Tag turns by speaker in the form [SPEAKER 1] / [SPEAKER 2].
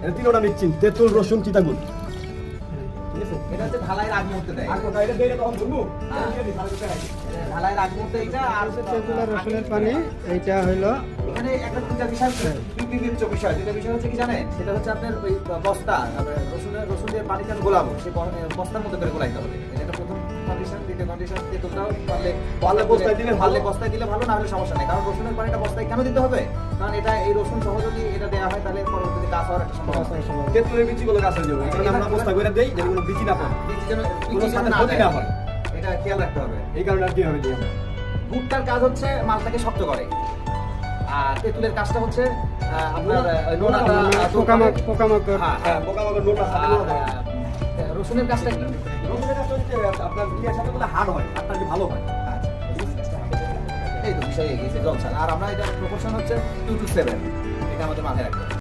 [SPEAKER 1] এটা তিনটা মিক্সিং তেঁতুল রসুন চিটাগুল।
[SPEAKER 2] এটা হচ্ছে ঢালাইয়ের আগ মুহূর্তে দেয়।
[SPEAKER 1] আর কোনটা এটা দিয়ে তখন বলবো
[SPEAKER 2] ঢালাইয়ের আগ মুহূর্তে এটা আর
[SPEAKER 3] তেঁতুল আর রসুনের পানি এইটা হইলো
[SPEAKER 2] এখানে একটা দুটা বিষয় বিবেচ্য বিষয়, যেটা বিষয় হচ্ছে কি জানেন, সেটা হচ্ছে আপনার ওই বস্তা রসুন দিয়ে পানিতে আমি গোলাবো, সেই বস্তার মধ্যে করে গোলাইতে হবে। এটা একটা প্রথম কন্ডিশন। দ্বিতীয় কন্ডিশন, তেঁতুলটাও পারলে বস্তায় দিলে ভালো, না হলে সমস্যা নেই। কারণ রসুনের পানিটা বস্তায় কেন দিতে হবে? কারণ এটা এই রসুন সহ যদি এটা দেওয়া হয় তাহলে পরবর্তীতে গাছ হওয়ার একটা সম্ভাবনা আছে।
[SPEAKER 1] তেঁতুলের বিচিগুলো গাছে দেবো, এটা আমরা বস্তা করে দেই যেন কোনো বিচি না পড়ে, কোনো সাথে ক্ষতি না হয়,
[SPEAKER 2] এটা খেয়াল রাখতে হবে।
[SPEAKER 1] এই কারণে আর কি হবে দিই আমরা।
[SPEAKER 2] ভুট্টার কাজ হচ্ছে মালটাকে শক্ত করে, আর তেঁতুলের কাজটা হচ্ছে আপনার নোনাটা
[SPEAKER 3] পোকামাকড়
[SPEAKER 1] হ্যাঁ পোকামাকড় নোটা সাথে নোটা দেয়।
[SPEAKER 2] রসুনের কাজটা কি?
[SPEAKER 1] রসুনের কাজটা হচ্ছে আপনার ইয়ের সাথে বলে হার্ড হয়, হাড়টা কি ভালো হয়।
[SPEAKER 2] এই তো বিষয় এগিয়েছে জলছাল। আর আমরা এটা প্রপোর্শন হচ্ছে 2 to 7, এটা আমাদের মাথায় রাখতে হবে।